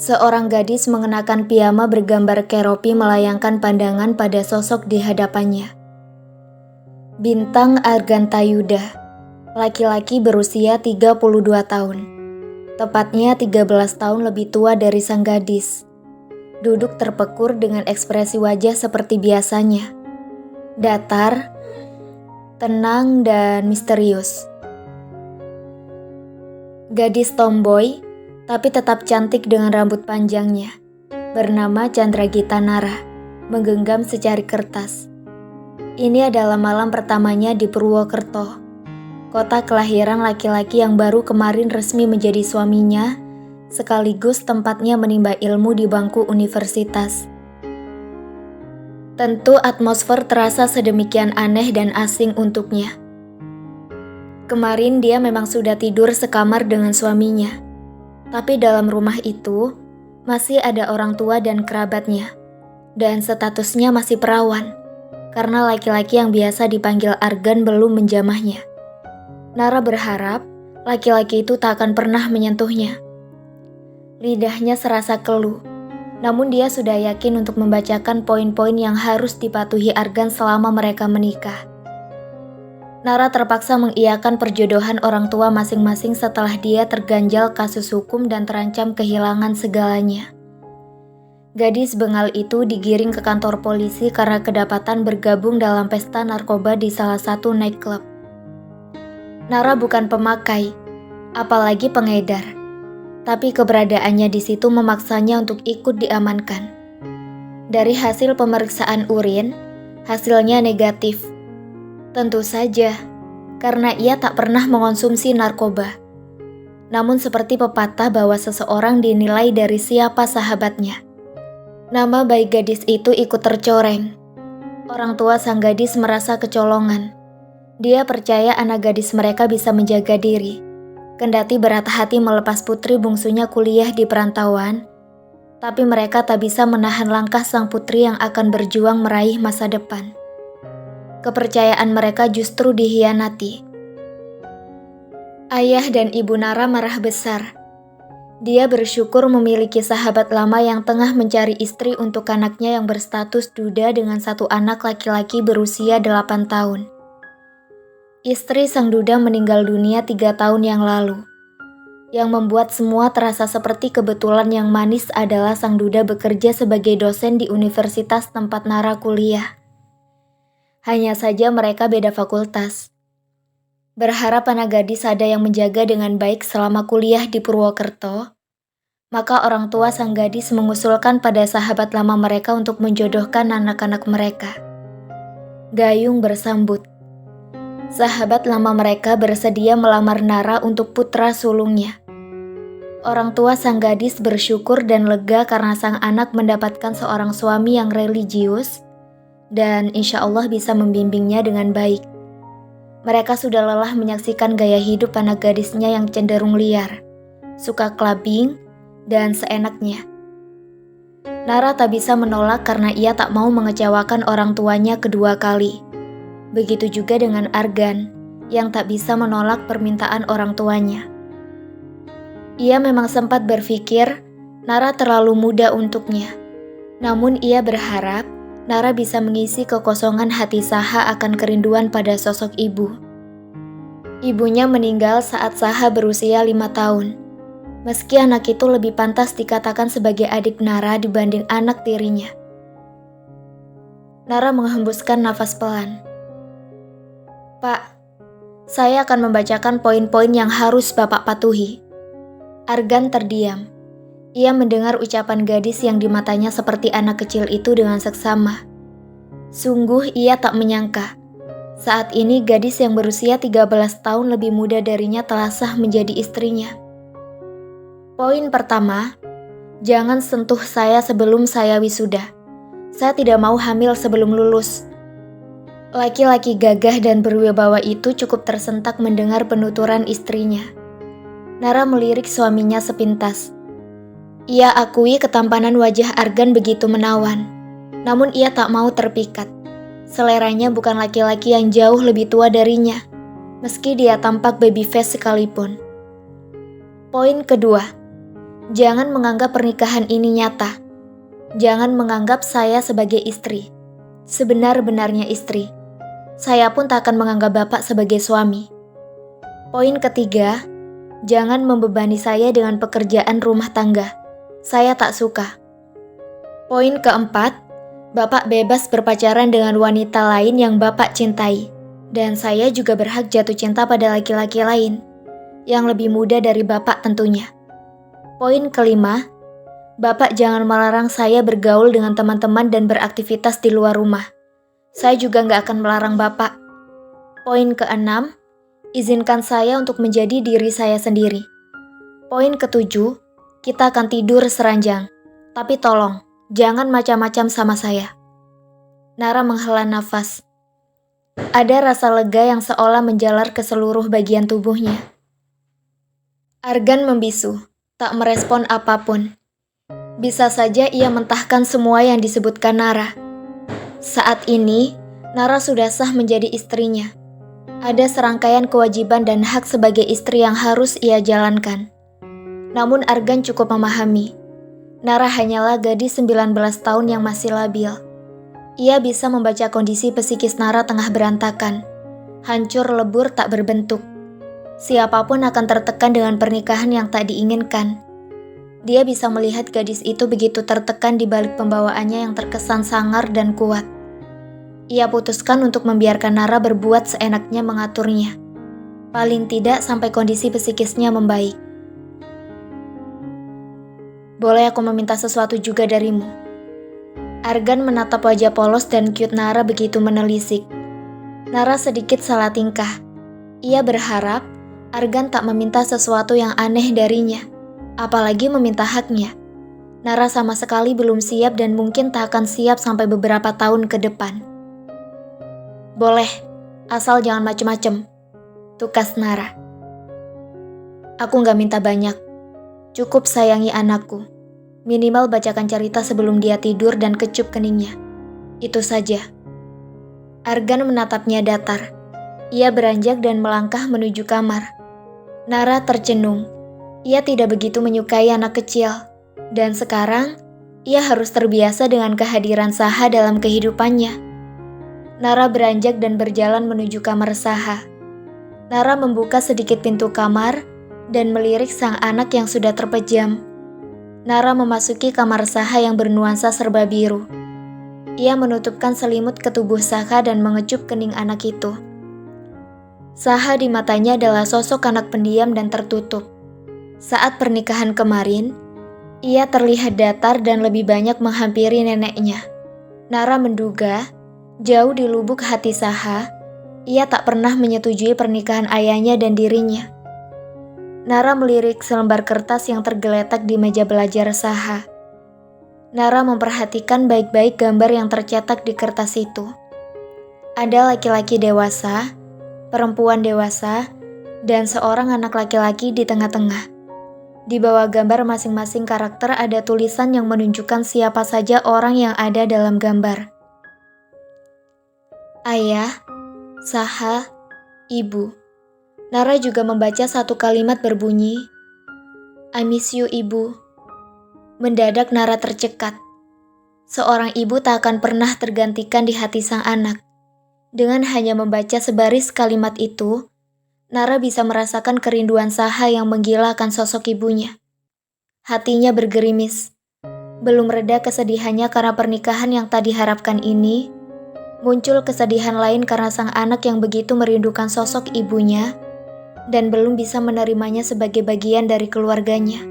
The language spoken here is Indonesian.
Seorang gadis mengenakan piyama bergambar keropi melayangkan pandangan pada sosok di hadapannya. Bintang Argantayuda, laki-laki berusia 32 tahun. Tepatnya 13 tahun lebih tua dari sang gadis. Duduk terpekur dengan ekspresi wajah seperti biasanya. Datar, tenang, dan misterius. Gadis tomboy, tapi tetap cantik dengan rambut panjangnya, bernama Chandragita Nara, menggenggam secari kertas. Ini adalah malam pertamanya di Purwokerto, kota kelahiran laki-laki yang baru kemarin resmi menjadi suaminya, sekaligus tempatnya menimba ilmu di bangku universitas. Tentu atmosfer terasa sedemikian aneh dan asing untuknya. Kemarin dia memang sudah tidur sekamar dengan suaminya, tapi dalam rumah itu masih ada orang tua dan kerabatnya, dan statusnya masih perawan, karena laki-laki yang biasa dipanggil Argan belum menjamahnya. Nara berharap laki-laki itu tak akan pernah menyentuhnya. Lidahnya serasa keluh, namun dia sudah yakin untuk membacakan poin-poin yang harus dipatuhi Argan selama mereka menikah. Nara terpaksa mengiyakan perjodohan orang tua masing-masing setelah dia terganjal kasus hukum dan terancam kehilangan segalanya. Gadis bengal itu digiring ke kantor polisi karena kedapatan bergabung dalam pesta narkoba di salah satu nightclub. Nara bukan pemakai, apalagi pengedar, tapi keberadaannya di situ memaksanya untuk ikut diamankan. Dari hasil pemeriksaan urin, hasilnya negatif. Tentu saja, karena ia tak pernah mengonsumsi narkoba. Namun seperti pepatah bahwa seseorang dinilai dari siapa sahabatnya. Nama baik gadis itu ikut tercoreng. Orang tua sang gadis merasa kecolongan. Dia percaya anak gadis mereka bisa menjaga diri. Kendati berat hati melepas putri bungsunya kuliah di perantauan, tapi mereka tak bisa menahan langkah sang putri yang akan berjuang meraih masa depan. Kepercayaan mereka justru dihianati. Ayah dan ibu Nara marah besar. Dia bersyukur memiliki sahabat lama yang tengah mencari istri untuk anaknya yang berstatus duda dengan satu anak laki-laki berusia 8 tahun. Istri sang duda meninggal dunia 3 tahun yang lalu. Yang membuat semua terasa seperti kebetulan yang manis adalah sang duda bekerja sebagai dosen di universitas tempat Nara kuliah. Hanya saja mereka beda fakultas. Berharap anak gadis ada yang menjaga dengan baik selama kuliah di Purwokerto, maka orang tua sang gadis mengusulkan pada sahabat lama mereka untuk menjodohkan anak-anak mereka. Gayung bersambut. Sahabat lama mereka bersedia melamar Nara untuk putra sulungnya. Orang tua sang gadis bersyukur dan lega karena sang anak mendapatkan seorang suami yang religius, dan insya Allah bisa membimbingnya dengan baik. Mereka sudah lelah menyaksikan gaya hidup anak gadisnya yang cenderung liar, suka clubbing, dan seenaknya. Nara tak bisa menolak karena ia tak mau mengecewakan orang tuanya kedua kali. Begitu juga dengan Argan, yang tak bisa menolak permintaan orang tuanya. Ia memang sempat berpikir Nara terlalu muda untuknya, namun ia berharap Nara bisa mengisi kekosongan hati Saha akan kerinduan pada sosok ibu. Ibunya meninggal saat Saha berusia 5 tahun. Meski anak itu lebih pantas dikatakan sebagai adik Nara dibanding anak tirinya. Nara menghembuskan nafas pelan. Pak, saya akan membacakan poin-poin yang harus Bapak patuhi. Argan terdiam. Ia mendengar ucapan gadis yang di matanya seperti anak kecil itu dengan seksama. Sungguh ia tak menyangka. Saat ini gadis yang berusia 13 tahun lebih muda darinya telah sah menjadi istrinya. Poin pertama, jangan sentuh saya sebelum saya wisuda. Saya tidak mau hamil sebelum lulus. Laki-laki gagah dan berwibawa itu cukup tersentak mendengar penuturan istrinya. Nara melirik suaminya sepintas. Ia akui ketampanan wajah Argan begitu menawan, namun ia tak mau terpikat. Seleranya bukan laki-laki yang jauh lebih tua darinya, meski dia tampak baby face sekalipun. Poin kedua, Jangan menganggap pernikahan ini nyata. Jangan menganggap saya sebagai istri. Sebenar-benarnya istri. Saya pun tak akan menganggap Bapak sebagai suami. Poin ketiga, jangan membebani saya dengan pekerjaan rumah tangga. Saya tak suka. Poin keempat, Bapak bebas berpacaran dengan wanita lain yang Bapak cintai. Dan saya juga berhak jatuh cinta pada laki-laki lain, yang lebih muda dari Bapak tentunya. Poin kelima, Bapak jangan melarang saya bergaul dengan teman-teman dan beraktivitas di luar rumah. Saya juga nggak akan melarang Bapak. Poin keenam, izinkan saya untuk menjadi diri saya sendiri. Poin ketujuh, kita akan tidur seranjang. Tapi tolong, jangan macam-macam sama saya. Nara menghela nafas. Ada rasa lega yang seolah menjalar ke seluruh bagian tubuhnya. Argan membisu, tak merespon apapun. Bisa saja ia mentahkan semua yang disebutkan Nara. Saat ini, Nara sudah sah menjadi istrinya. Ada serangkaian kewajiban dan hak sebagai istri yang harus ia jalankan. Namun Argan cukup memahami. Nara hanyalah gadis 19 tahun yang masih labil. Ia bisa membaca kondisi psikis Nara tengah berantakan. Hancur lebur tak berbentuk. Siapapun akan tertekan dengan pernikahan yang tak diinginkan. Dia bisa melihat gadis itu begitu tertekan di balik pembawaannya yang terkesan sangar dan kuat. Ia putuskan untuk membiarkan Nara berbuat seenaknya mengaturnya. Paling tidak sampai kondisi psikisnya membaik. Boleh aku meminta sesuatu juga darimu? Argan menatap wajah polos dan cute Nara begitu menelisik. Nara sedikit salah tingkah. Ia berharap Argan tak meminta sesuatu yang aneh darinya, apalagi meminta haknya. Nara sama sekali belum siap dan mungkin tak akan siap sampai beberapa tahun ke depan. Boleh, asal jangan macem-macem, tukas Nara. Aku gak minta banyak, cukup sayangi anakku. Minimal bacakan cerita sebelum dia tidur dan kecup keningnya. Itu saja. Argan menatapnya datar. Ia beranjak dan melangkah menuju kamar. Nara tercenung. Ia tidak begitu menyukai anak kecil. Dan sekarang, ia harus terbiasa dengan kehadiran Saha dalam kehidupannya. Nara beranjak dan berjalan menuju kamar Saha. Nara membuka sedikit pintu kamar dan melirik sang anak yang sudah terpejam. Nara memasuki kamar Saha yang bernuansa serba biru. Ia menutupkan selimut ke tubuh Saha dan mengecup kening anak itu. Saha di matanya adalah sosok anak pendiam dan tertutup. Saat pernikahan kemarin, ia terlihat datar dan lebih banyak menghampiri neneknya. Nara menduga, jauh di lubuk hati Saha, ia tak pernah menyetujui pernikahan ayahnya dan dirinya. Nara melirik selembar kertas yang tergeletak di meja belajar Saha. Nara memperhatikan baik-baik gambar yang tercetak di kertas itu. Ada laki-laki dewasa, perempuan dewasa, dan seorang anak laki-laki di tengah-tengah. Di bawah gambar masing-masing karakter ada tulisan yang menunjukkan siapa saja orang yang ada dalam gambar. Ayah, Saha, Ibu. Nara juga membaca satu kalimat berbunyi, I miss you, Ibu. Mendadak Nara tercekat. Seorang ibu tak akan pernah tergantikan di hati sang anak. Dengan hanya membaca sebaris kalimat itu, Nara bisa merasakan kerinduan Saha yang menggila akan sosok ibunya. Hatinya bergerimis. Belum reda kesedihannya karena pernikahan yang tak diharapkan ini, muncul kesedihan lain karena sang anak yang begitu merindukan sosok ibunya, dan belum bisa menerimanya sebagai bagian dari keluarganya.